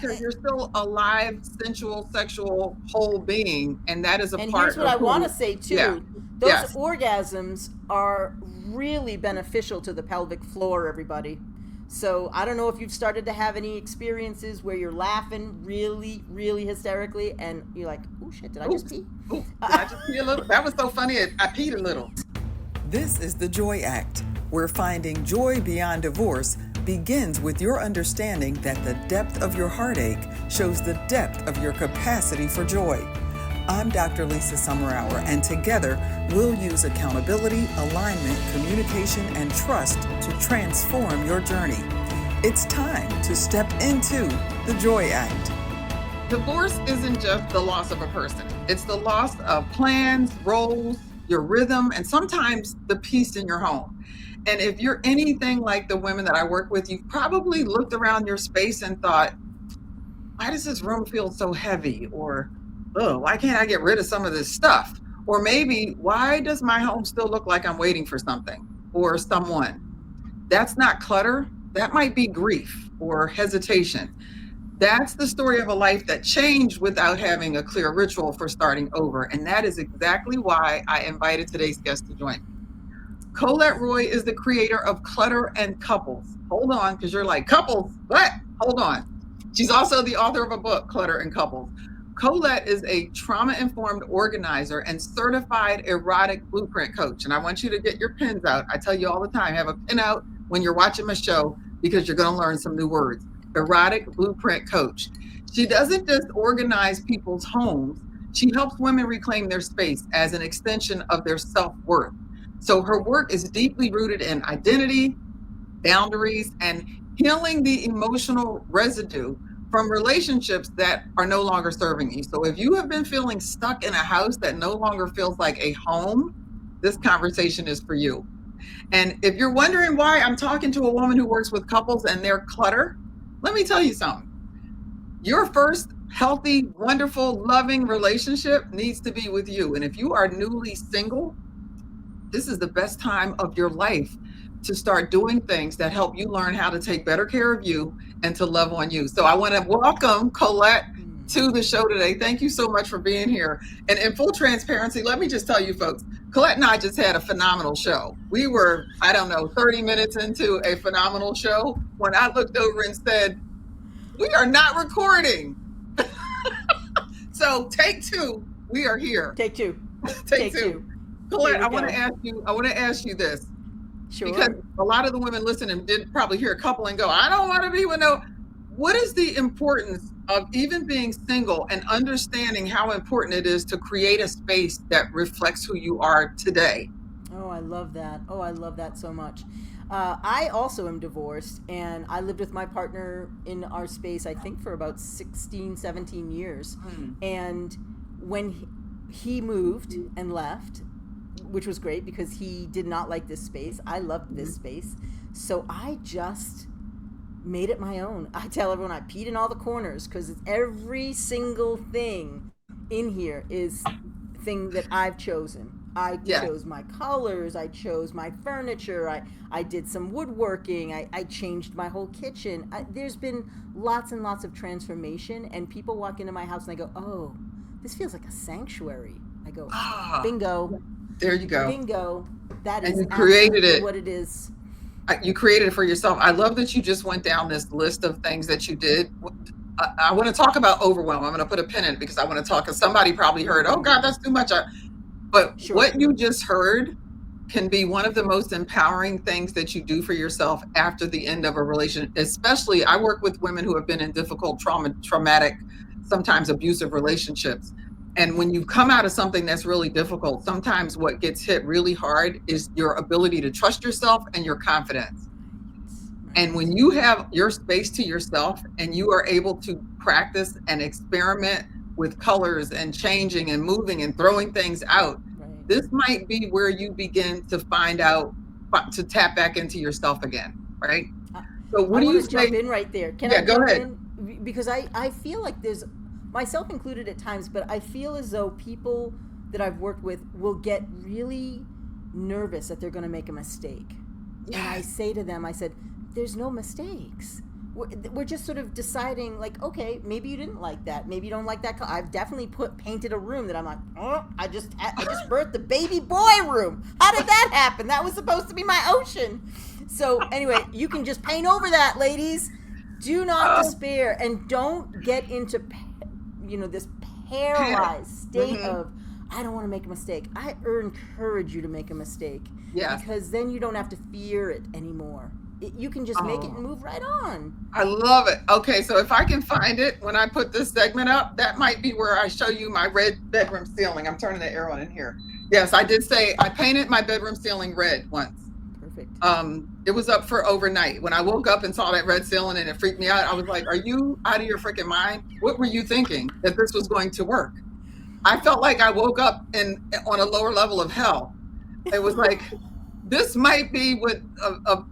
because you're still a live, sensual, sexual, whole being, and that is a And here's part what of I want to who. say Yeah. too. Those Yes. orgasms are really beneficial to the pelvic floor, everybody. So I don't know if you've started to have any experiences where you're laughing really, really hysterically and you're like, oh shit, did I just Oops. pee? Oops. Did I just pee a little? That was so funny. I peed a little. This is the Joy Act, where finding joy beyond divorce begins with your understanding that the depth of your heartache shows the depth of your capacity for joy. I'm Dr. Lisa Summerour, and together we'll use accountability, alignment, communication, and trust to transform your journey. It's time to step into the Joy Act. Divorce isn't just the loss of a person, it's the loss of plans, roles, your rhythm, and sometimes the peace in your home. And if you're anything like the women that I work with, you've probably looked around your space and thought, why does this room feel so heavy? Or, oh, why can't I get rid of some of this stuff? Or maybe, why does my home still look like I'm waiting for something or someone? That's not clutter. That might be grief or hesitation. That's the story of a life that changed without having a clear ritual for starting over. And that is exactly why I invited today's guest to join me. Colette Roy is the creator of Clutter and Couples. Hold on, because you're like, couples? What? Hold on. She's also the author of a book, Clutter and Couples. Colette is a trauma-informed organizer and certified erotic blueprint coach. And I want you to get your pens out. I tell you all the time, have a pen out when you're watching my show because you're going to learn some new words. Erotic blueprint coach. She doesn't just organize people's homes. She helps women reclaim their space as an extension of their self-worth. So her work is deeply rooted in identity, boundaries, and healing the emotional residue from relationships that are no longer serving you. So if you have been feeling stuck in a house that no longer feels like a home, this conversation is for you. And if you're wondering why I'm talking to a woman who works with couples and their clutter, let me tell you something. Your first healthy, wonderful, loving relationship needs to be with you. And if you are newly single, this is the best time of your life to start doing things that help you learn how to take better care of you and to love on you. So I want to welcome Colette to the show today. Thank you so much for being here. And in full transparency, let me just tell you folks, Colette and I just had a phenomenal show. We were, I don't know, 30 minutes into a phenomenal show when I looked over and said, we are not recording. So take two, we are here. Take two. Take two. Colette, I want go. to ask you this. Sure. Because a lot of the women listening did probably hear a couple and go, I don't want to be with no. What is the importance of even being single and understanding how important it is to create a space that reflects who you are today? Oh, I love that. Oh, I love that so much. I also am divorced, and I lived with my partner in our space, I think, for about 16, 17 years. And when he moved and left, which was great because he did not like this space, I loved this space. So I just made it my own. I tell everyone I peed in all the corners because every single thing in here is thing that I've chosen. I Yeah. chose my colors, I chose my furniture, I did some woodworking, I changed my whole kitchen. There's been lots and lots of transformation, and people walk into my house and they go, oh, this feels like a sanctuary. I go, bingo. There you go. Bingo. That And is you created absolutely it. what it is. You created it for yourself. I love that you just went down this list of things that you did. I want to talk about overwhelm. I'm going to put a pin in it because I want to talk, because somebody probably heard, oh God, that's too much. But Sure. what you just heard can be one of the most empowering things that you do for yourself after the end of a relationship. Especially, I work with women who have been in difficult, traumatic, sometimes abusive relationships. And when you come out of something that's really difficult, sometimes what gets hit really hard is your ability to trust yourself and your confidence. And when you have your space to yourself and you are able to practice and experiment with colors and changing and moving and throwing things out, this might be where you begin to find out, to tap back into yourself again, right? So what do you say? Jump in right there? Can I go jump ahead. in? Because I feel like there's, myself included at times, but I feel as though people that I've worked with will get really nervous that they're going to make a mistake. Yes. And I say to them, I said, there's no mistakes. we're just sort of deciding, like, okay, maybe you didn't like that, maybe you don't like that color. I've definitely painted a room that I'm like, oh, I just birthed the baby boy room. How did that happen? That was supposed to be my ocean. So anyway, you can just paint over that, ladies. Do not despair, and don't get into this paralyzed state of, I don't want to make a mistake. I encourage you to make a mistake. Yes. Because then you don't have to fear it anymore. You can just make it and move right on. I love it. Okay, so if I can find it when I put this segment up, that might be where I show you my red bedroom ceiling. I'm turning the arrow in here. Yes, I did say I painted my bedroom ceiling red once. Perfect. It was up for overnight. When I woke up and saw that red ceiling and it freaked me out, I was like, are you out of your freaking mind? What were you thinking that this was going to work? I felt like I woke up on a lower level of hell. It was like, this might be what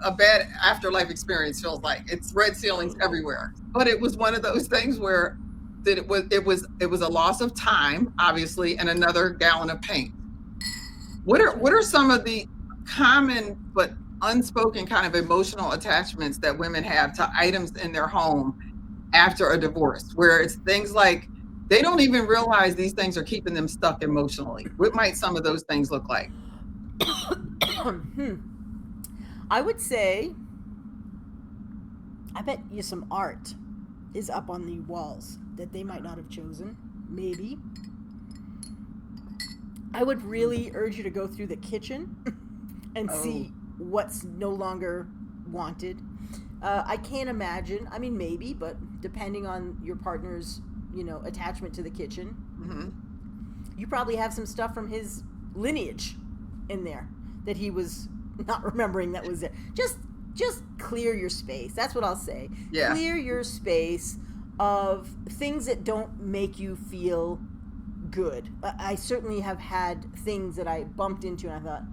a bad afterlife experience feels like. It's red ceilings everywhere. But it was one of those things where it was a loss of time, obviously, and another gallon of paint. What are some of the common but unspoken kind of emotional attachments that women have to items in their home after a divorce, where it's things like they don't even realize these things are keeping them stuck emotionally? What might some of those things look like? I would say, I bet you some art is up on the walls that they might not have chosen. Maybe. I would really urge you to go through the kitchen and see what's no longer wanted. I can't imagine. I mean, maybe, but depending on your partner's, attachment to the kitchen, you probably have some stuff from his lineage in there that he was not remembering that was there. Just clear your space. That's what I'll say. Yeah. Clear your space of things that don't make you feel good. I certainly have had things that I bumped into and I thought,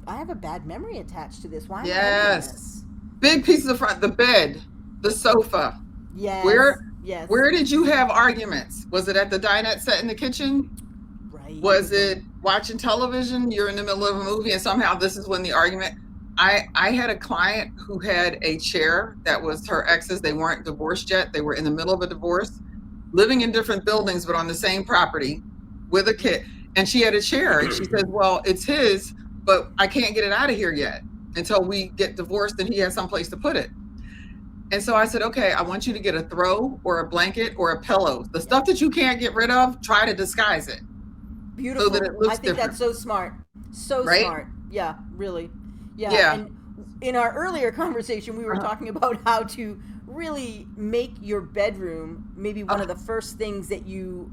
I have a bad memory attached to this. Why am I doing this? Big pieces of front, the bed, the sofa. Yes. Where did you have arguments? Was it at the dinette set in the kitchen? Right. Was it watching television? You're in the middle of a movie and somehow this is when the argument. I had a client who had a chair that was her ex's. They weren't divorced yet. They were in the middle of a divorce, living in different buildings, but on the same property with a kid. And she had a chair and she said, well, it's his, but I can't get it out of here yet until we get divorced and he has someplace to put it. And so I said, okay, I want you to get a throw or a blanket or a pillow. The stuff that you can't get rid of, try to disguise it. Beautiful. So that it looks I think different. that's so smart. So right? Smart. Yeah, really. Yeah. And in our earlier conversation, we were talking about how to really make your bedroom maybe one of the first things that you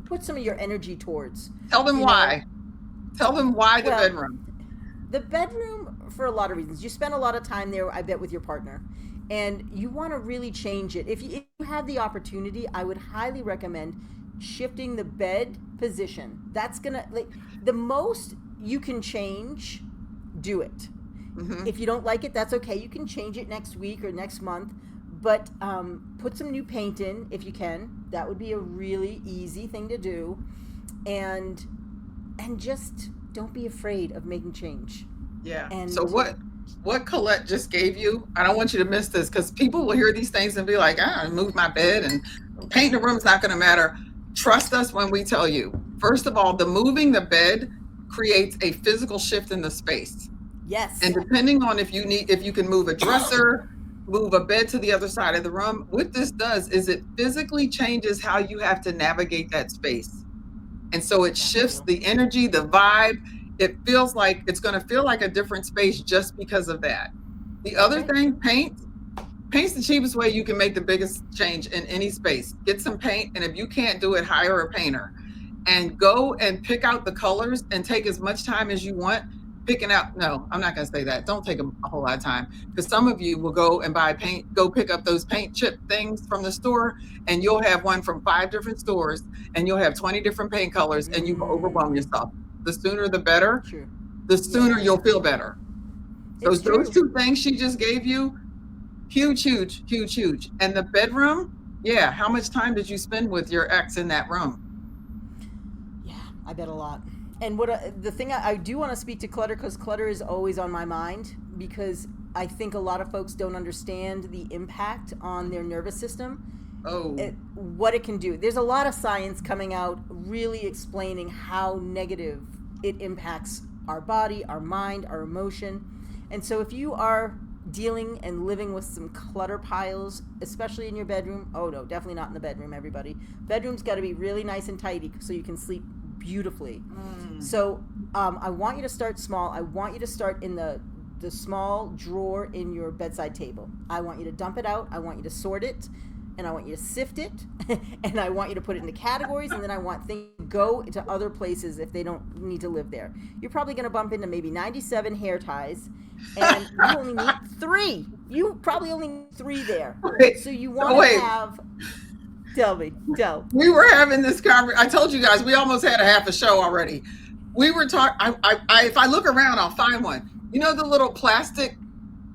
put some of your energy towards. Tell them why. Tell them why the bedroom. The bedroom, for a lot of reasons. You spend a lot of time there, I bet, with your partner. And you want to really change it. If you have the opportunity, I would highly recommend shifting the bed position. That's going to, the most you can change, do it. If you don't like it, that's okay. You can change it next week or next month. But put some new paint in if you can. That would be a really easy thing to do. And just don't be afraid of making change. Yeah. And so what Colette just gave you, I don't want you to miss this, because people will hear these things and be like, I moved my bed and painting the room's not going to matter. Trust us when we tell you. First of all, the moving the bed creates a physical shift in the space. Yes. And depending on if you can move a dresser, move a bed to the other side of the room, what this does is it physically changes how you have to navigate that space. And so it shifts the energy, the vibe. It feels like it's going to feel like a different space just because of that. The other thing, paint's the cheapest way you can make the biggest change in any space. Get some paint, and if you can't do it, hire a painter. And go and pick out the colors and take as much time as you want picking out. No, I'm not going to say that. Don't take a whole lot of time, because some of you will go and buy paint, go pick up those paint chip things from the store, and you'll have one from 5 different stores, and you'll have 20 different paint colors, and you will overwhelm yourself. The sooner the better. True. The sooner you'll feel better. So those two things she just gave you, huge. And the bedroom, how much time did you spend with your ex in that room? Yeah, I bet a lot. And the thing I do want to speak to Clutter, because Clutter is always on my mind, because I think a lot of folks don't understand the impact on their nervous system. What it can do. There's a lot of science coming out really explaining how negative it impacts our body, our mind, our emotion. And so if you are dealing and living with some clutter piles, especially in your bedroom, oh no, definitely not in the bedroom, everybody. Bedroom's got to be really nice and tidy so you can sleep beautifully. So I want you to start small. I want you to start in the small drawer in your bedside table. I want you to dump it out. I want you to sort it. And I want you to sift it, and I want you to put it into categories, and then I want things to go to other places if they don't need to live there. You're probably going to bump into maybe 97 hair ties, and you only need 3. You probably only need 3 there. So you want to have... Tell. We were having this conversation. I told you guys, we almost had a half a show already. We were talking... if I look around, I'll find one. You know the little plastic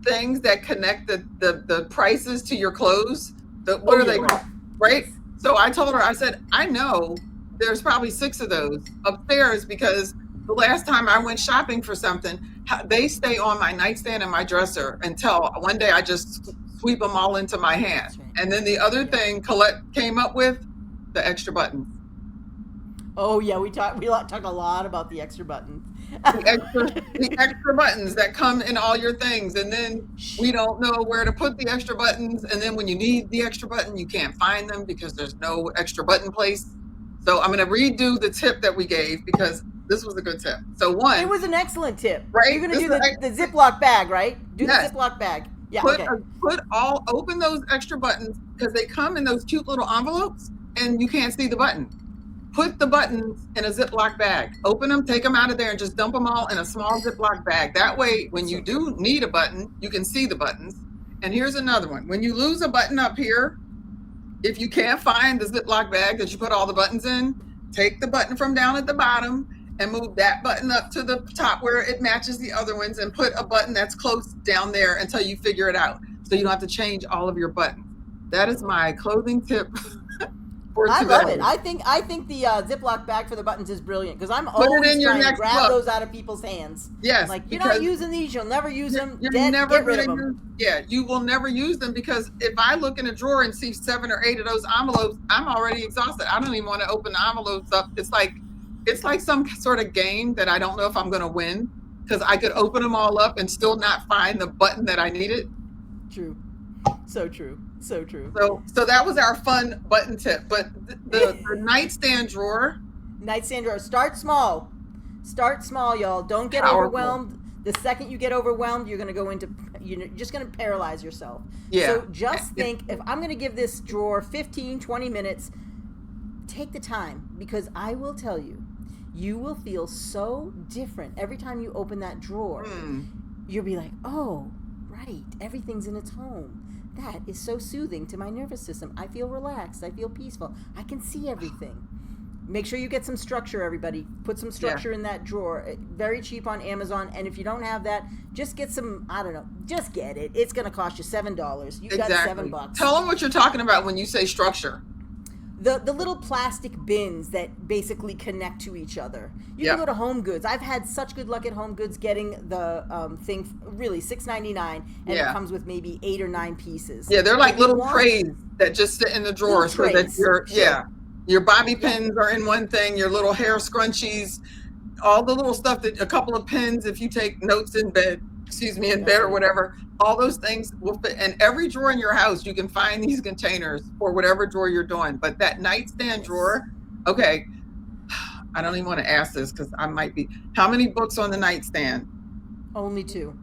things that connect the prices to your clothes? What are they called? Right? So I told her, I said, I know there's probably 6 of those upstairs because the last time I went shopping for something, they stay on my nightstand and my dresser until one day I just sweep them all into my hand. And then the other thing Colette came up with, the extra buttons. Oh yeah, we talked a lot about the extra buttons. the extra buttons that come in all your things, and then we don't know where to put the extra buttons, and then when you need the extra button you can't find them because there's no extra button place. So I'm going to redo the tip that we gave because this was a good tip. So one, it was an excellent tip, right? You're going to do the Ziploc bag, right? The Ziploc bag. Yeah. Open those extra buttons because they come in those cute little envelopes and you can't see the button. Put the buttons in a Ziploc bag. Open them, take them out of there, and just dump them all in a small Ziploc bag. That way, when you do need a button, you can see the buttons. And here's another one. When you lose a button up here, if you can't find the Ziploc bag that you put all the buttons in, take the button from down at the bottom and move that button up to the top where it matches the other ones and put a button that's close down there until you figure it out. So you don't have to change all of your buttons. That is my clothing tip. I love it. I think the Ziploc bag for the buttons is brilliant because I'm always trying to grab those out of people's hands. Yes. Like, you're not using these, you'll never use them. You're never going to use. Yeah, you will never use them because if I look in a drawer and see 7 or 8 of those envelopes, I'm already exhausted. I don't even want to open the envelopes up. It's like some sort of game that I don't know if I'm going to win because I could open them all up and still not find the button that I needed. True. So true. So true. So that was our fun button tip. But the nightstand drawer. Nightstand drawer. Start small. Start small, y'all. Don't get overwhelmed. The second you get overwhelmed, you're just going to paralyze yourself. Yeah. So just think, if I'm going to give this drawer 15, 20 minutes, take the time because I will tell you, you will feel so different every time you open that drawer. You'll be like, oh, right, everything's in its home. That is so soothing to my nervous system. I feel relaxed. I feel peaceful. I can see everything. Make sure you get some structure, everybody. Put some structure in that drawer. Very cheap on Amazon. And if you don't have that, just get some, I don't know, just get it. It's going to cost you $7. You got $7. Tell them what you're talking about when you say structure. The little plastic bins that basically connect to each other. You can go to Home Goods. I've had such good luck at Home Goods getting the thing, really, $6.99, and it comes with maybe 8 or 9 pieces. Yeah, they're like little trays that just sit in the drawer so that your bobby pins are in one thing, your little hair scrunchies, all the little stuff, that a couple of pins if you take notes in bed, bed or whatever. All those things will fit. And every drawer in your house, you can find these containers for whatever drawer you're doing. But that nightstand drawer, okay, I don't even want to ask this because I might be. How many books on the nightstand? Only 2.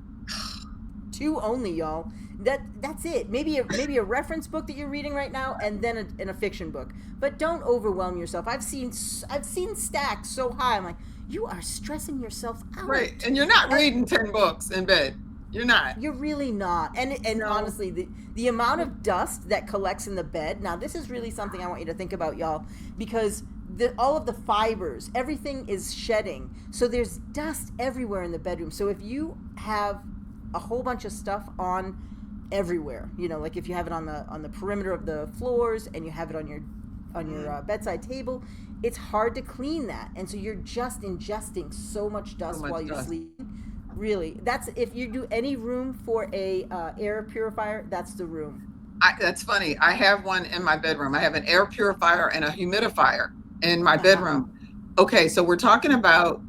2 only, y'all. That's it. Maybe a reference book that you're reading right now, and then a fiction book. But don't overwhelm yourself. I've seen stacks so high. I'm like, you are stressing yourself out. Right, and you're not reading 10 books in bed. You're not. You're really not. And honestly, the amount of dust that collects in the bed, now this is really something I want you to think about, y'all, because all of the fibers, everything is shedding. So there's dust everywhere in the bedroom. So if you have a whole bunch of stuff on everywhere, like if you have it on the perimeter of the floors and you have it on your bedside table, it's hard to clean that. And so you're just ingesting so much dust while you're sleeping. really. That's if you do any room for a air purifier, that's the room. That's funny. I have one in my bedroom. I have an air purifier and a humidifier in my bedroom. Okay, so we're talking about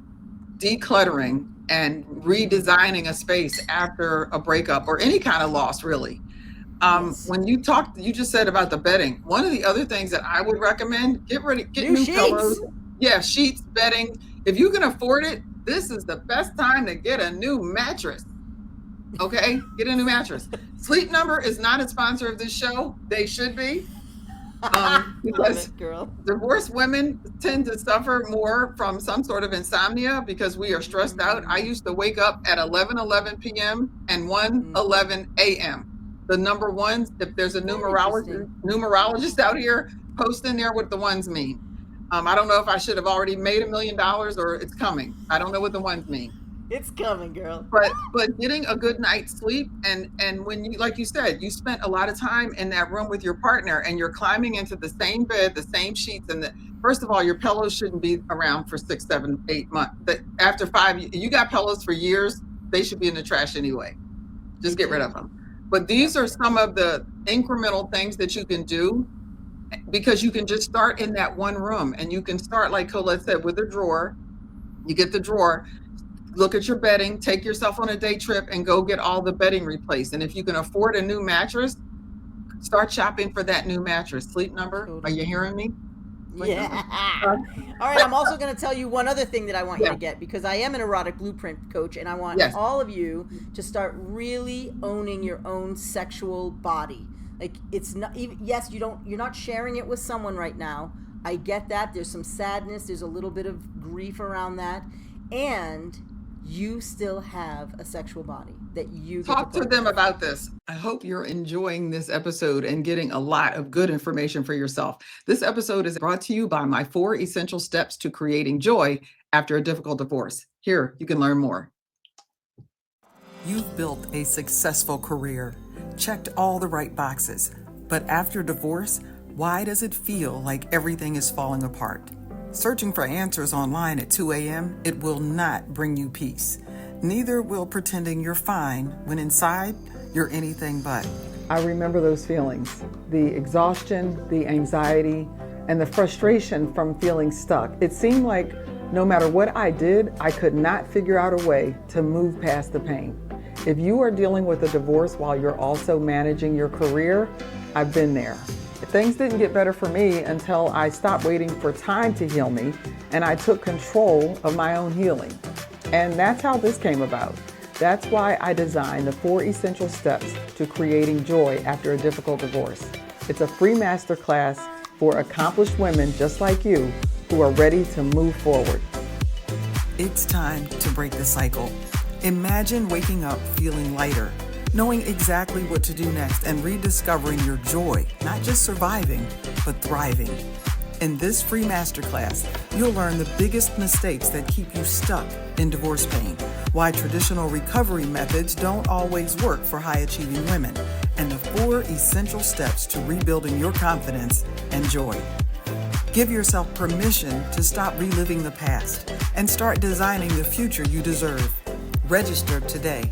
decluttering and redesigning a space after a breakup or any kind of loss, really. Yes. When you just said about the bedding. One of the other things that I would recommend, get New new pillows. sheets. Yeah, sheets, bedding. If you can afford it, this is the best time to get a new mattress. Okay, get a new mattress. Sleep Number is not a sponsor of this show. They should be, Love because it, girl. divorced women tend to suffer more from some sort of insomnia because we are stressed out. I used to wake up at 11:11 p.m. and 1:11 a.m. The number ones, if there's a numerologist out here, post in there what the ones mean. I don't know if I should have already made $1 million or it's coming. I don't know what the ones mean. It's coming, girl. But getting a good night's sleep, and when you, like you said, you spent a lot of time in that room with your partner and you're climbing into the same bed, the same sheets, and first of all, your pillows shouldn't be around for 6, 7, 8 months. But after 5, you got pillows for years, they should be in the trash anyway. Just get rid of them. But these are some of the incremental things that you can do, because you can just start in that one room, and you can start, like Colette said, with a drawer. You get the drawer, look at your bedding, take yourself on a day trip and go get all the bedding replaced. And if you can afford a new mattress, start shopping for that new mattress. Sleep Number. Totally. Are you hearing me? Yeah. All right, I'm also going to tell you one other thing that I want you to get, because I am an erotic blueprint coach, and I want all of you to start really owning your own sexual body. Like, it's not even, yes, you're not sharing it with someone right now. I get that. There's some sadness, there's a little bit of grief around that. And you still have a sexual body that you talk to them about this. I hope you're enjoying this episode and getting a lot of good information for yourself. This episode is brought to you by my 4 essential steps to creating joy after a difficult divorce. Here, you can learn more. You've built a successful career, checked all the right boxes, but after divorce, why does it feel like everything is falling apart? Searching for answers online at 2 a.m., it will not bring you peace. Neither will pretending you're fine when inside you're anything but. I remember those feelings, the exhaustion, the anxiety, and the frustration from feeling stuck. It seemed like no matter what I did, I could not figure out a way to move past the pain. If you are dealing with a divorce while you're also managing your career, I've been there. Things didn't get better for me until I stopped waiting for time to heal me and I took control of my own healing. And that's how this came about. That's why I designed the 4 essential steps to creating joy after a difficult divorce. It's a free masterclass for accomplished women just like you who are ready to move forward. It's time to break the cycle. Imagine waking up feeling lighter, knowing exactly what to do next and rediscovering your joy, not just surviving, but thriving. In this free masterclass, you'll learn the biggest mistakes that keep you stuck in divorce pain, why traditional recovery methods don't always work for high-achieving women, and the 4 essential steps to rebuilding your confidence and joy. Give yourself permission to stop reliving the past and start designing the future you deserve. Register today.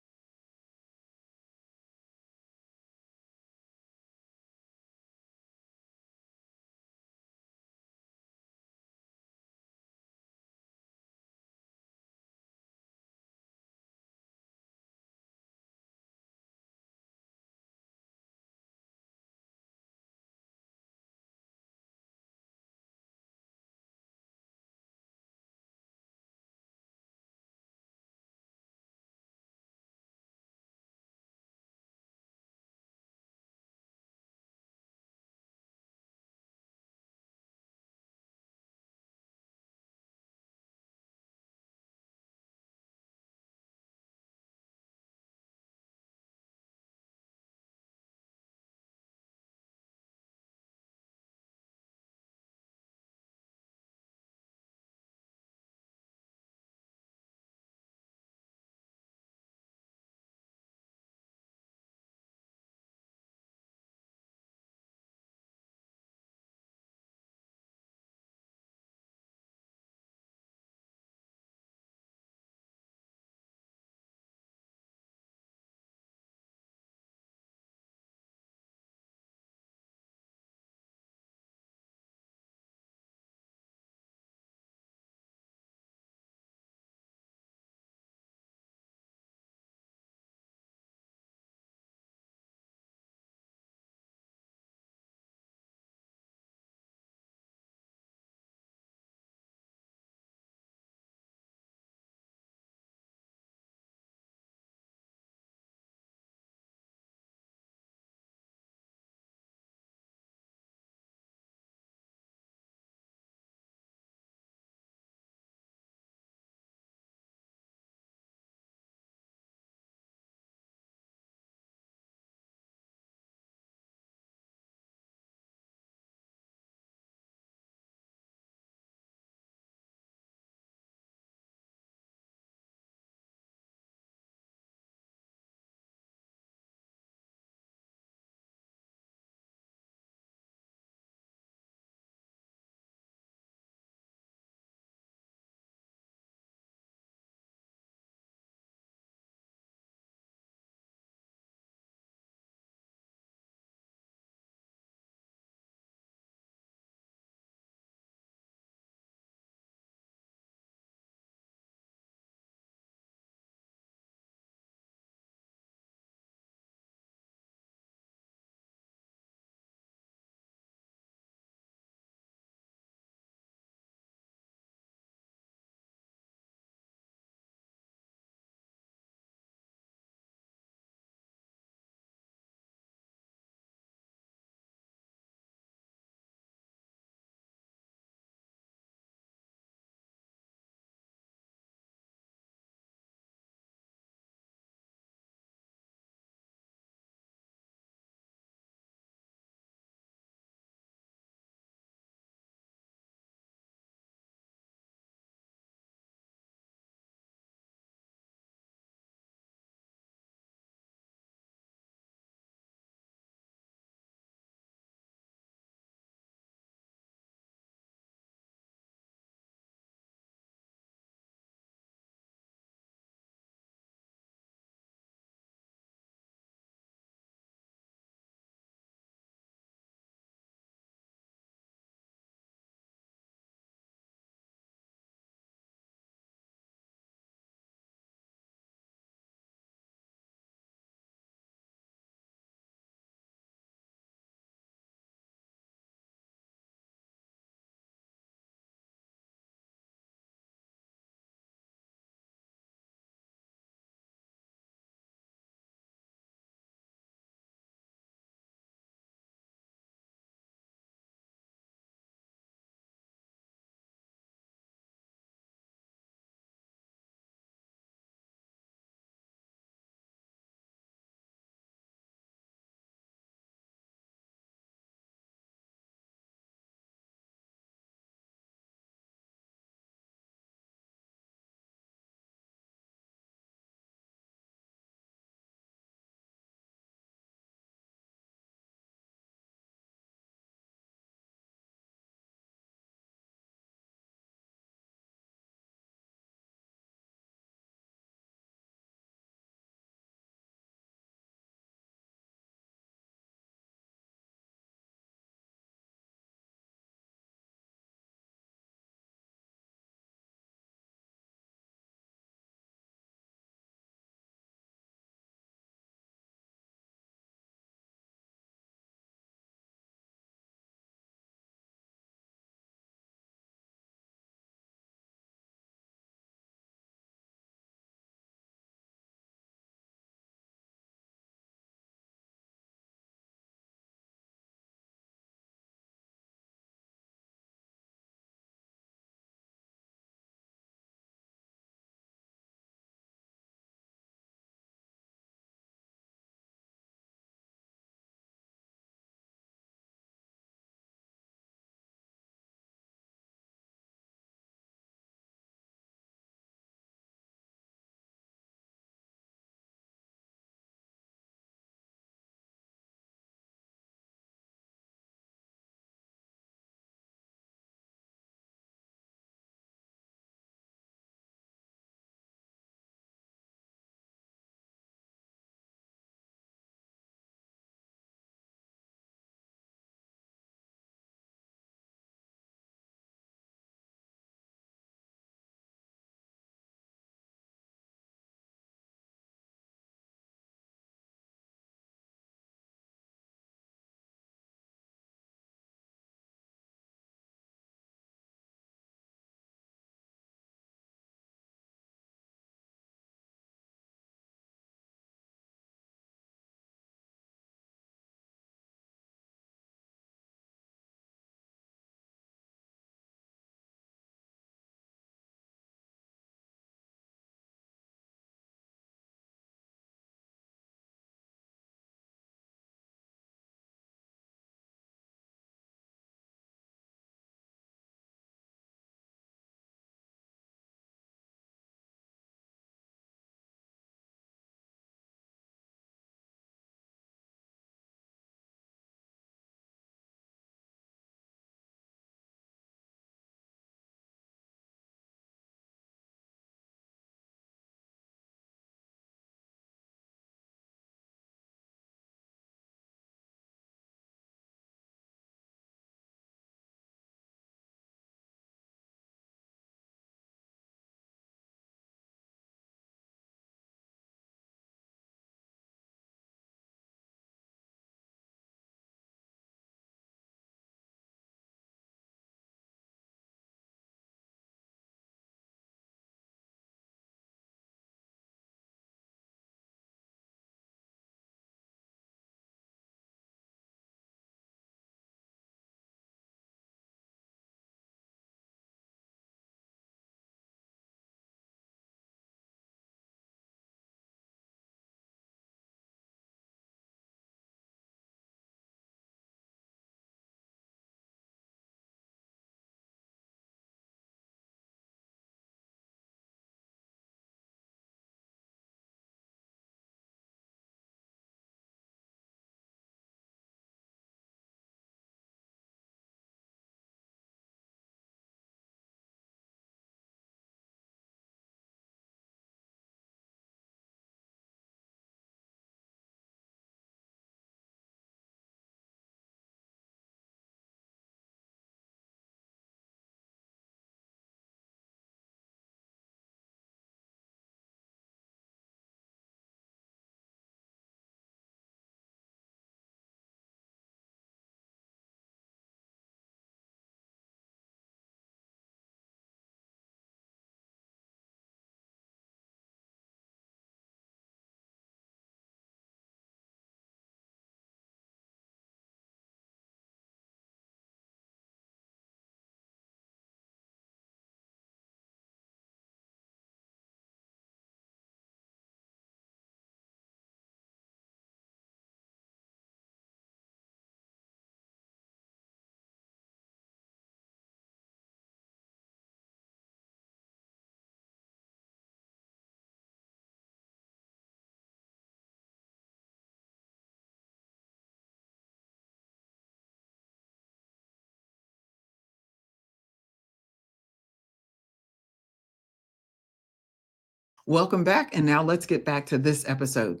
Welcome back. And now let's get back to this episode.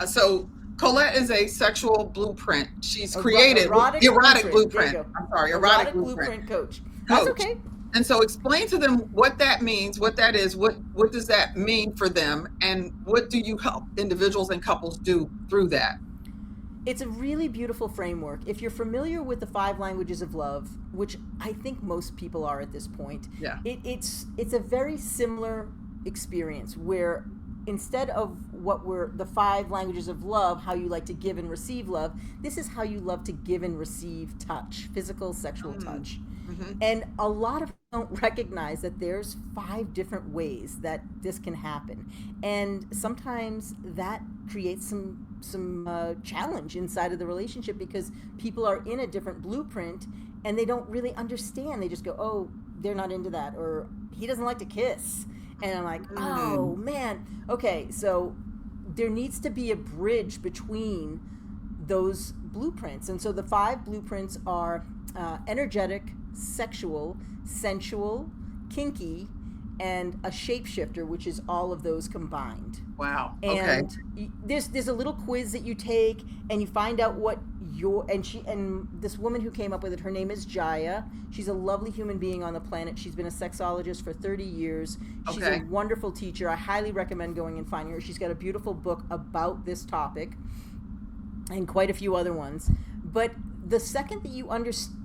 So Colette is a sexual blueprint. She's created erotic blueprint. I'm sorry, erotic blueprint coach. That's okay. And so explain to them what that means, what that is, what does that mean for them, and what do you help individuals and couples do through that? It's a really beautiful framework. If you're familiar with the 5 languages of love, which I think most people are at this point, it's a very similar experience where instead of what were the 5 languages of love, how you like to give and receive love, this is how you love to give and receive touch, physical, sexual touch. And a lot of people don't recognize that there's 5 different ways that this can happen. And sometimes that creates some challenge inside of the relationship because people are in a different blueprint and they don't really understand. They just go, oh, they're not into that, or he doesn't like to kiss. And I'm like, oh, man. Okay, so there needs to be a bridge between those blueprints. And so the 5 blueprints are energetic, sexual, sensual, kinky, and a shapeshifter, which is all of those combined. Wow. And there's a little quiz that you take, and you find out what and this woman who came up with it, her name is Jaya. She's a lovely human being on the planet. She's been a sexologist for 30 years. She's a wonderful teacher. I highly recommend going and finding her. She's got a beautiful book about this topic and quite a few other ones. But the second that you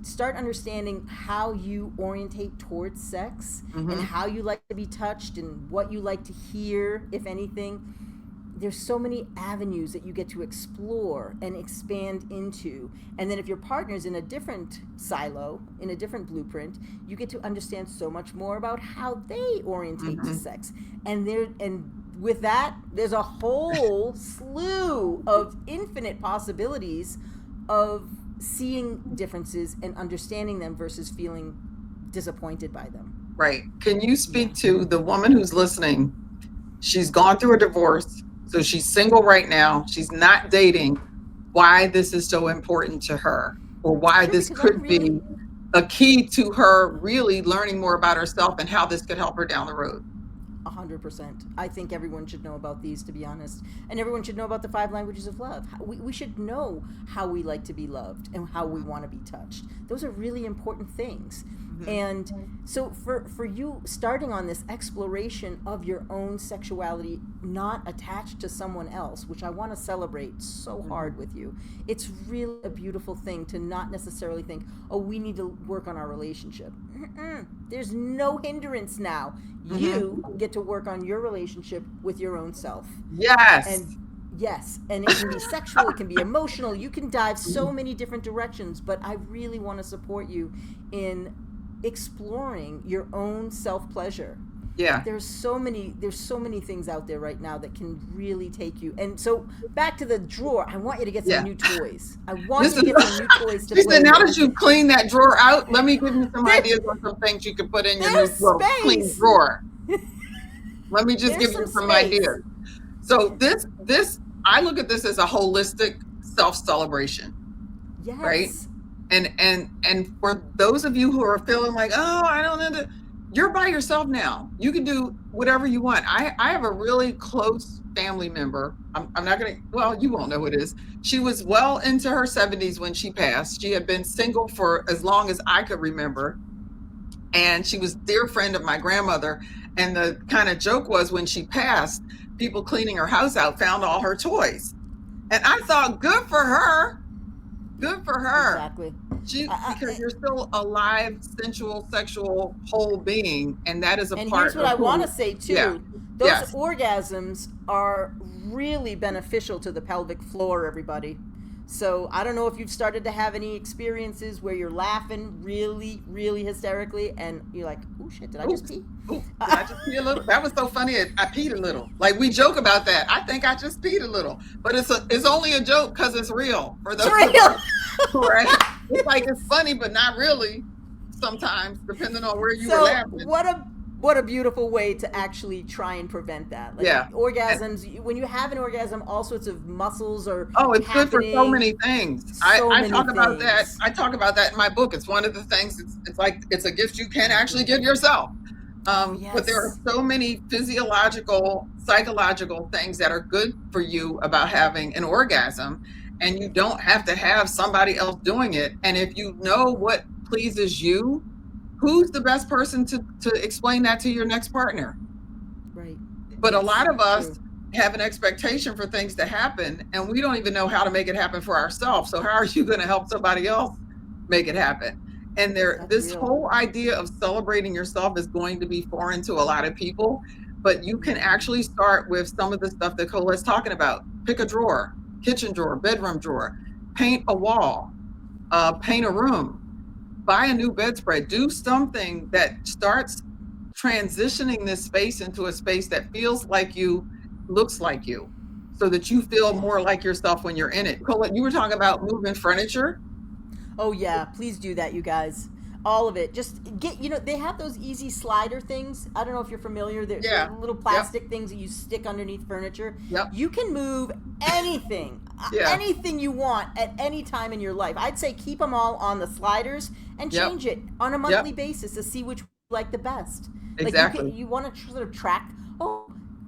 start understanding how you orientate towards sex and how you like to be touched and what you like to hear, if anything, there's so many avenues that you get to explore and expand into. And then if your partner's in a different silo, in a different blueprint, you get to understand so much more about how they orientate to sex. And with that, there's a whole slew of infinite possibilities of seeing differences and understanding them versus feeling disappointed by them. Right. Can you speak to the woman who's listening? She's gone through a divorce, so she's single right now. She's not dating. Why this is so important to her, or why this could be a key to her really learning more about herself and how this could help her down the road. 100%. I think everyone should know about these, to be honest. And everyone should know about the 5 languages of love. We should know how we like to be loved and how we want to be touched. Those are really important things. And so for you starting on this exploration of your own sexuality, not attached to someone else, which I want to celebrate so hard with you, it's really a beautiful thing to not necessarily think, oh, we need to work on our relationship. There's no hindrance now. You get to work on your relationship with your own self. Yes. And it can be sexual, it can be emotional, you can dive so many different directions, but I really want to support you in exploring your own self-pleasure. There's so many things out there right now that can really take you. And so back to the drawer, I want you to get some new toys. I want you to get some new toys to play with. Now that you've cleaned that drawer out, let me give you some ideas on some things you could put in your new clean drawer. Let me just give you some ideas. So this I look at this as a holistic self-celebration. Right? And for those of you who are feeling like, oh, I don't know, you're by yourself now. You can do whatever you want. I have a really close family member. I'm not going to, well, you won't know who it is. She was well into her 70s when she passed. She had been single for as long as I could remember. And she was a dear friend of my grandmother. And the kind of joke was when she passed, people cleaning her house out found all her toys. And I thought, good for her. Good for her. Exactly. Because you're still a live, sensual, sexual, whole being, and that is a part of. And here's what I want to say too: those orgasms are really beneficial to the pelvic floor, everybody. So I don't know if you've started to have any experiences where you're laughing really, really hysterically, and you're like, "Oh shit, did I just pee? Did I just pee a little?" That was so funny. I peed a little. Like we joke about that. I think I just peed a little, but it's only a joke because it's real. For those right? It's like it's funny, but not really. Sometimes, depending on where you were laughing. What a beautiful way to actually try and prevent that. Orgasms, when you have an orgasm, all sorts of muscles are it's happening. Good for so many things. I talk about that. I talk about that in my book. It's one of the things, it's like, it's a gift you can actually give yourself. But there are so many physiological, psychological things that are good for you about having an orgasm, and you don't have to have somebody else doing it. And if you know what pleases you, who's the best person to explain that to your next partner? Right. But a lot of us have an expectation for things to happen, and we don't even know how to make it happen for ourselves. So how are you going to help somebody else make it happen? And this whole idea of celebrating yourself is going to be foreign to a lot of people, but you can actually start with some of the stuff that Colette's talking about. Pick a drawer, kitchen drawer, bedroom drawer, paint a wall, paint a room, buy a new bedspread, do something that starts transitioning this space into a space that feels like you, looks like you, so that you feel more like yourself when you're in it. Colette, you were talking about moving furniture. Oh yeah, please do that, you guys. All of it. Just get, they have those easy slider things. I don't know if you're familiar. They're little plastic things that you stick underneath furniture. Yep. You can move anything, anything you want at any time in your life. I'd say keep them all on the sliders and change it on a monthly basis to see which you like the best. Exactly. Like you want to sort of track,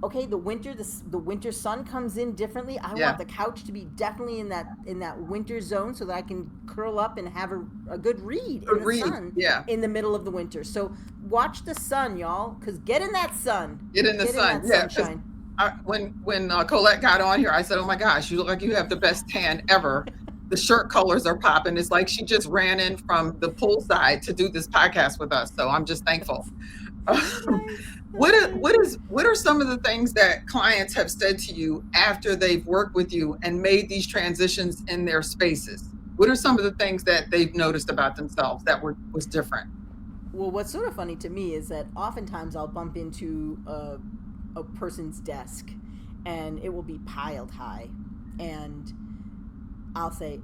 okay, the winter sun comes in differently. I want the couch to be definitely in that winter zone so that I can curl up and have a good read in the sun in the middle of the winter. So watch the sun, y'all, because get in that sun. Get in the sun. Sunshine. When Colette got on here, I said, "Oh my gosh, you look like you have the best tan ever." The shirt colors are popping. It's like she just ran in from the poolside to do this podcast with us. So I'm just thankful. What are some of the things that clients have said to you after they've worked with you and made these transitions in their spaces? What are some of the things that they've noticed about themselves that was different? Well, what's sort of funny to me is that oftentimes I'll bump into a person's desk and it will be piled high, and I'll say,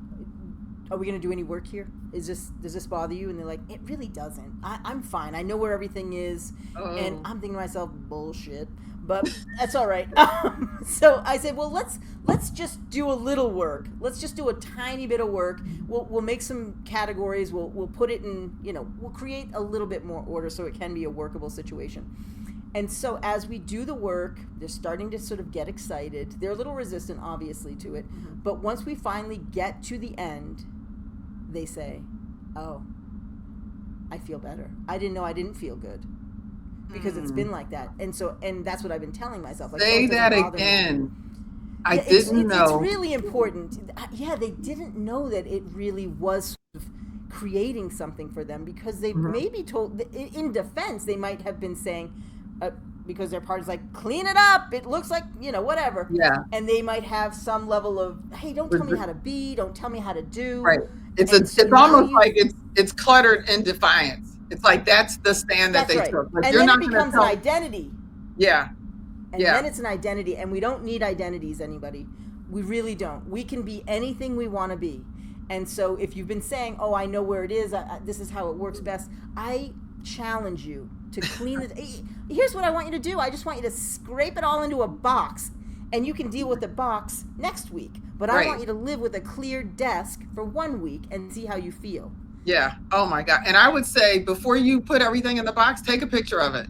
are we going to do any work here? Does this bother you? And they're like, it really doesn't. I'm fine. I know where everything is. And I'm thinking to myself, bullshit, but that's all right. So I said, well, let's just do a little work. Let's just do a tiny bit of work. We'll make some categories. We'll put it in, we'll create a little bit more order so it can be a workable situation. And so as we do the work, they're starting to sort of get excited. They're a little resistant, obviously, to it. But once we finally get to the end, they say, oh, I feel better. I didn't know I didn't feel good because it's been like that. And that's what I've been telling myself. Like, say that again. I didn't know. It's really important. Yeah, they didn't know that it really was sort of creating something for them, because they maybe told, in defense, they might have been saying, because their partner's like, clean it up, it looks like, whatever. Yeah. And they might have some level of, hey, don't tell me how to be, don't tell me how to do. Right. It's almost like it's cluttered in defiance. It's like that's the stand that they took. Like, and then it becomes an identity. Yeah. And then it's an identity, and we don't need identities, anybody. We really don't. We can be anything we want to be. And so if you've been saying, oh, I know where it is, this is how it works best, I challenge you to clean it. Here's what I want you to do. I just want you to scrape it all into a box, and you can deal with the box next week. But I want you to live with a clear desk for 1 week and see how you feel. Yeah. Oh my God. And I would say, before you put everything in the box, take a picture of it.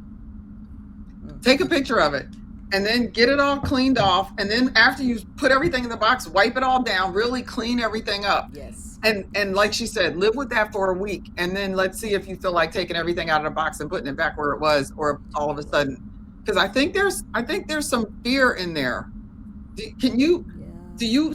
Take a picture of it. And then get it all cleaned off. And then after you put everything in the box, wipe it all down, really clean everything up. Yes. And like she said, live with that for a week. And then let's see if you feel like taking everything out of the box and putting it back where it was, or all of a sudden. Because I think there's some fear in there. Do you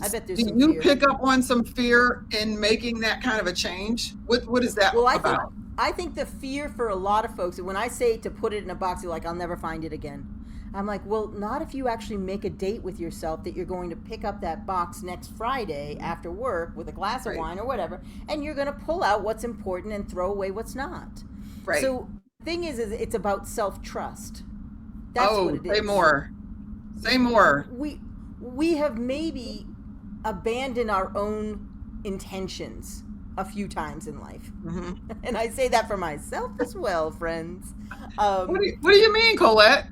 pick up on some fear in making that kind of a change? What is that about? I think the fear for a lot of folks, when I say to put it in a box, you're like, I'll never find it again. I'm like, well, not if you actually make a date with yourself that you're going to pick up that box next Friday after work with a glass of wine or whatever, and you're going to pull out what's important and throw away what's not. Right. So the thing is it's about self-trust. That's what it is. Say more. We have maybe abandoned our own intentions a few times in life. And I say that for myself as well, friends. What do you mean, Colette?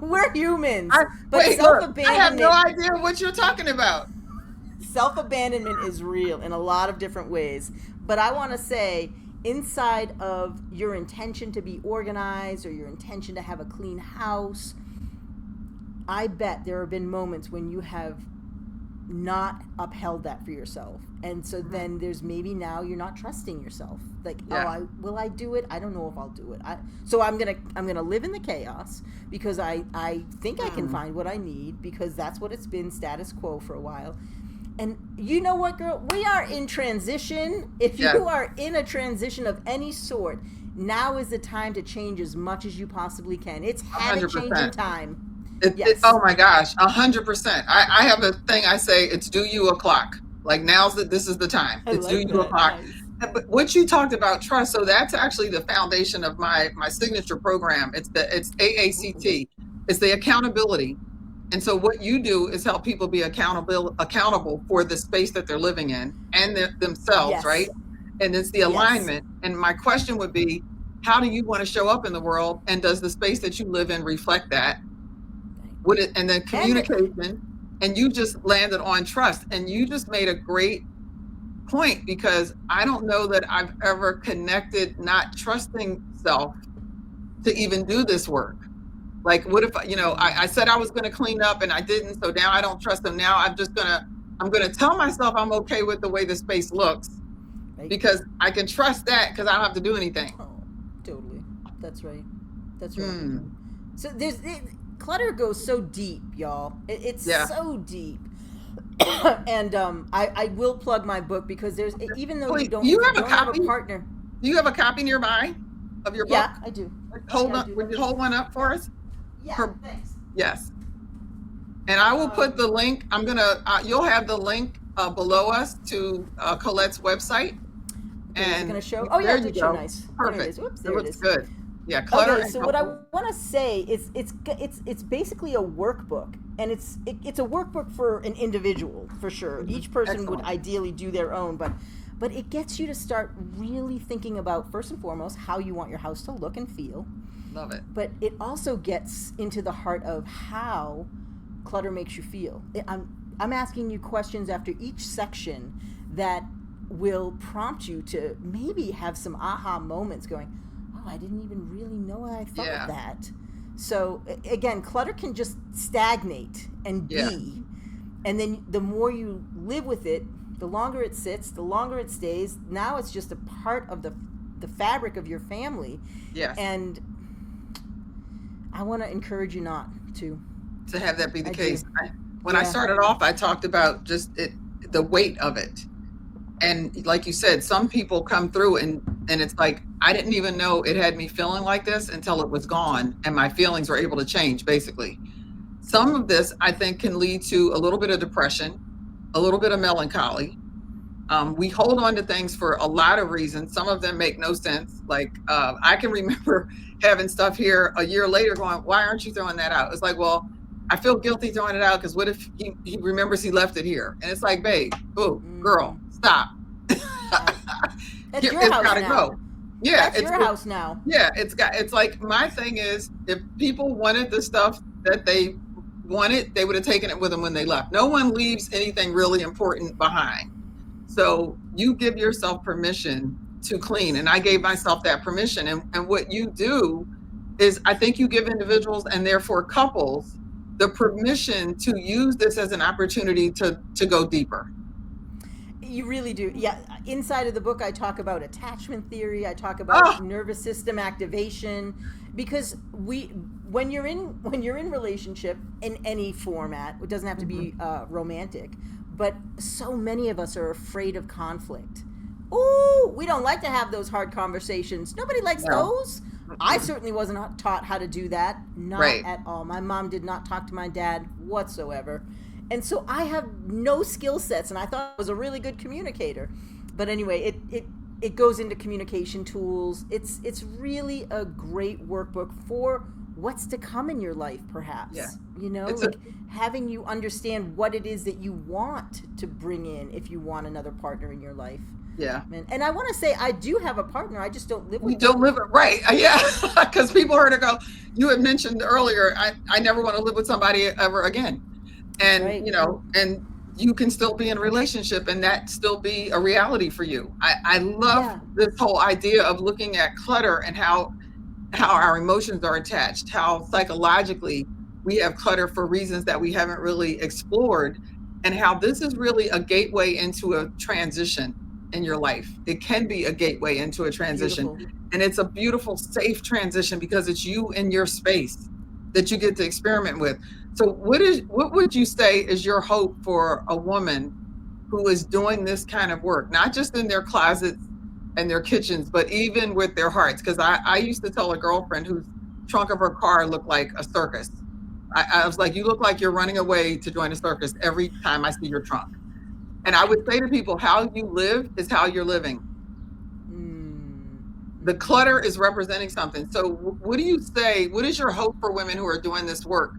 We're humans. Self-abandonment, I have no idea what you're talking about. Self-abandonment is real in a lot of different ways. But I want to say, inside of your intention to be organized or your intention to have a clean house, I bet there have been moments when you have not upheld that for yourself. And so then there's maybe now you're not trusting yourself. Like, will I do it? I don't know if I'll do it. So I'm gonna live in the chaos because I think I can find what I need because that's what it's been, status quo for a while. And you know what, girl? We are in transition. If you are in a transition of any sort, now is the time to change as much as you possibly can. It's had a change in time. Oh my gosh, 100%. I have a thing I say, it's do you o'clock. Like this is the time. It's do you o'clock. Nice. But what you talked about trust, so that's actually the foundation of my signature program. It's A.A.C.T. It's the accountability. And so what you do is help people be accountable for the space that they're living in and themselves, right? And it's the alignment. And my question would be, how do you want to show up in the world? And does the space that you live in reflect that? And then communication, and you just landed on trust. And you just made a great point because I don't know that I've ever connected not trusting self to even do this work. Like, what if, I said I was going to clean up and I didn't. So now I don't trust them. Now I'm going to tell myself I'm okay with the way the space looks because I can trust that because I don't have to do anything. Oh, totally. That's right. So clutter goes so deep, y'all. It's so deep. And I will plug my book because there's, even though you don't have a partner. Do you have a copy nearby of your book? Yeah, I do. Would you hold one up for us? Yeah, thanks. Yes. And I will put the link. You'll have the link below us to Colette's website. And going to show. Oh yeah, it did show nice. Perfect. Oops, there it looks good. Yeah, Clutter. Okay, so what I want to say is it's basically a workbook, and it's a workbook for an individual for sure. Each person would ideally do their own, but it gets you to start really thinking about, first and foremost, how you want your house to look and feel. Love it. But it also gets into the heart of how clutter makes you feel. I'm asking you questions after each section that will prompt you to maybe have some aha moments going, oh, I didn't even really know I thought that. So again, clutter can just stagnate and be. And then the more you live with it, the longer it sits, the longer it stays. Now it's just a part of the fabric of your family. Yes. And I want to encourage you not to have that be the case. When I started off, I talked about just the weight of it. And like you said, some people come through and it's like, I didn't even know it had me feeling like this until it was gone and my feelings were able to change, basically. Some of this, I think, can lead to a little bit of depression, a little bit of melancholy. We hold on to things for a lot of reasons. Some of them make no sense. Like, I can remember having stuff here a year later going, why aren't you throwing that out? It's like, well, I feel guilty throwing it out because what if he remembers he left it here? And it's like, babe, girl, stop. That's your house gotta now. Go. Yeah, that's your house now. Yeah, it's like, my thing is, if people wanted the stuff that they wanted, they would have taken it with them when they left. No one leaves anything really important behind. So you give yourself permission to clean. And I gave myself that permission. And what you do is, I think you give individuals and therefore couples the permission to use this as an opportunity to go deeper. You really do. Yeah. Inside of the book, I talk about attachment theory. I talk about nervous system activation, because when you're in relationship in any format, it doesn't have to be romantic, but so many of us are afraid of conflict. Ooh, we don't like to have those hard conversations. Nobody likes those. I certainly wasn't taught how to do that. Not at all. My mom did not talk to my dad whatsoever. And so I have no skill sets, and I thought I was a really good communicator. But anyway, it goes into communication tools. It's really a great workbook for what's to come in your life, perhaps. Yeah. You know, like having you understand what it is that you want to bring in if you want another partner in your life. Yeah. And I want to say, I do have a partner. I just don't live with You don't live it, right. Yeah. Because people heard her go, you had mentioned earlier, I never want to live with somebody ever again. And, you know, and you can still be in a relationship and that still be a reality for you. I love this whole idea of looking at clutter and how our emotions are attached, how psychologically we have clutter for reasons that we haven't really explored, and how this is really a gateway into a transition in your life. It can be a gateway into a transition. Beautiful. And it's a beautiful, safe transition because it's you in your space that you get to experiment with. So what would you say is your hope for a woman who is doing this kind of work, not just in their closets and their kitchens, but even with their hearts? Because I used to tell a girlfriend whose trunk of her car looked like a circus. I was like, you look like you're running away to join a circus every time I see your trunk. And I would say to people, how you live is how you're living. The clutter is representing something. So what do you say, what is your hope for women who are doing this work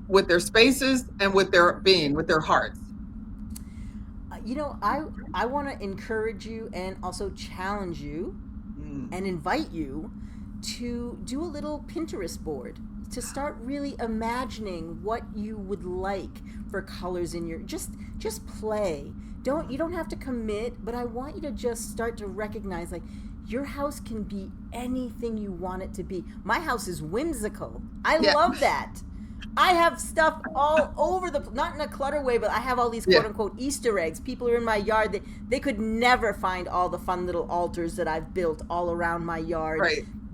with their spaces and with their being, with their hearts? You know, I want to encourage you and also challenge you and invite you to do a little Pinterest board, to start really imagining what you would like for colors in your, just play. You don't have to commit, but I want you to just start to recognize, like, your house can be anything you want it to be. My house is whimsical. I love that. I have stuff all over not in a clutter way, but I have all these quote unquote Easter eggs. People are in my yard, they could never find all the fun little altars that I've built all around my yard,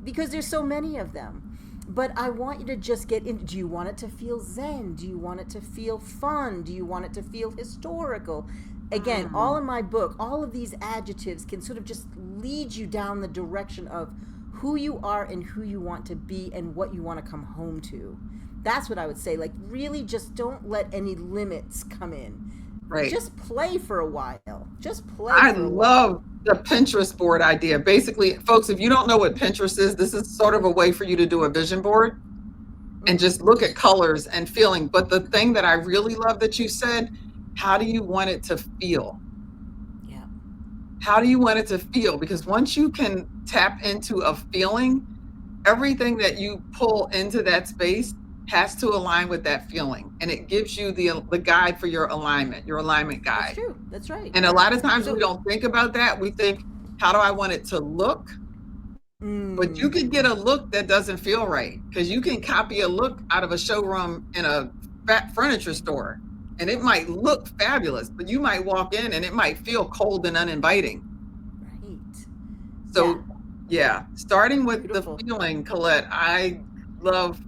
because there's so many of them. But I want you to just get in. Do you want it to feel zen? Do you want it to feel fun? Do you want it to feel historical? Again, all in my book, all of these adjectives can sort of just lead you down the direction of who you are and who you want to be and what you want to come home to. That's what I would say. Like, really just don't let any limits come in. Right. Just play for a while. Just play I for a while. love the Pinterest board idea. Basically, folks, if you don't know what Pinterest is, this is sort of a way for you to do a vision board and just look at colors and feeling. But the thing that I really love that you said, how do you want it to feel? Yeah. How do you want it to feel? Because once you can tap into a feeling, everything that you pull into that space has to align with that feeling. And it gives you the guide for your alignment guide. That's true. That's right. And a lot of times we don't think about that. We think, how do I want it to look? But you could get a look that doesn't feel right, because you can copy a look out of a showroom in a furniture store. And it might look fabulous, but you might walk in and it might feel cold and uninviting. Right. So, starting with the feeling, Colette, I love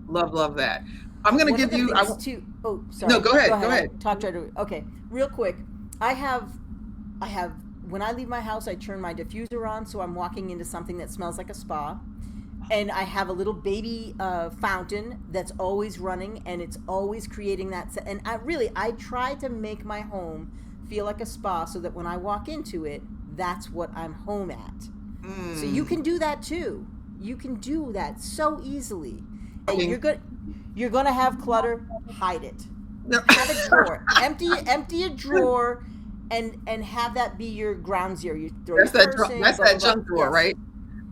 that. I'm going to give you. Oh, sorry. No, go ahead. Talk right away. Okay, real quick. I have. When I leave my house, I turn my diffuser on, so I'm walking into something that smells like a spa. And I have a little baby fountain that's always running, and it's always creating that. And I try to make my home feel like a spa, so that when I walk into it, that's what I'm home at. So you can do that too. You can do that so easily. And you're gonna have clutter. Hide it. No. Have a drawer. Empty a drawer, and have that be your ground zero. You throw that's that junk drawer, right?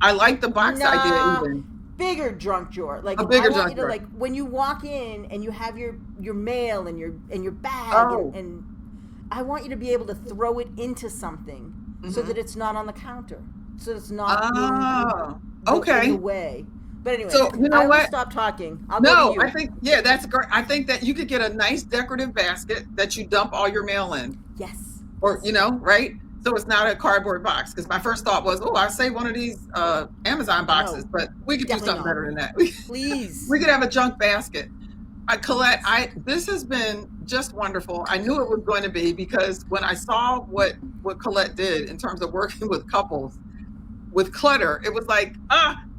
I like the box idea even. Bigger junk drawer. Like, a bigger junk drawer. Like, when you walk in and you have your mail and your bag, and I want you to be able to throw it into something so that it's not on the counter. So it's not in the way. But anyway, so you know what? Stop talking. I think that's great. I think that you could get a nice decorative basket that you dump all your mail in. Yes. Or right? So it's not a cardboard box. Because my first thought was, I say one of these Amazon boxes, but we could do something better than that. Please. We could have a junk basket. Colette, this has been just wonderful. I knew it was going to be, because when I saw what Colette did in terms of working with couples with clutter, it was like,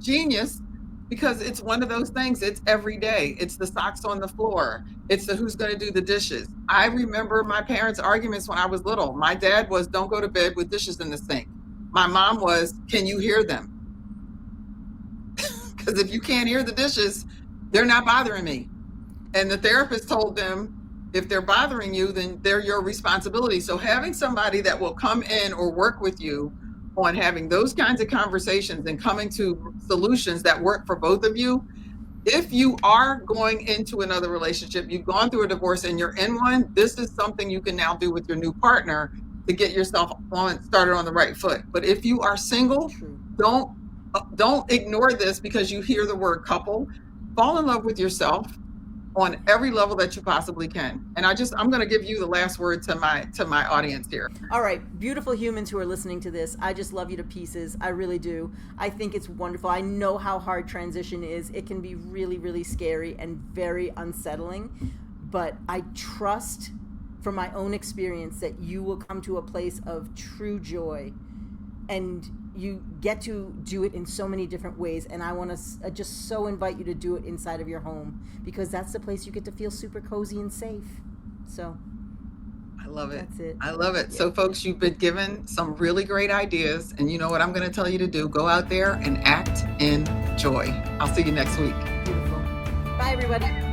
genius. Because it's one of those things, it's every day. It's the socks on the floor. It's the who's going to do the dishes. I remember my parents' arguments when I was little. My dad was, don't go to bed with dishes in the sink. My mom was, can you hear them? Because if you can't hear the dishes, they're not bothering me. And the therapist told them, if they're bothering you, then they're your responsibility. So having somebody that will come in or work with you on having those kinds of conversations and coming to solutions that work for both of you, if you are going into another relationship, you've gone through a divorce and you're in one, this is something you can now do with your new partner to get yourself started on the right foot. But if you are single, True. don't ignore this because you hear the word couple. Fall in love with yourself on every level that you possibly can. And I'm going to give you the last word to my audience here. All right, beautiful humans who are listening to this, I just love you to pieces. I really do. I think it's wonderful. I know how hard transition is. It can be really, really scary and very unsettling. But I trust from my own experience that you will come to a place of true joy, and you get to do it in so many different ways. And I want to just so invite you to do it inside of your home, because that's the place you get to feel super cozy and safe. So I love it. That's it. I love it. So folks, you've been given some really great ideas, and you know what I'm going to tell you to do. Go out there and act in joy. I'll see you next week. Beautiful. Bye, everybody.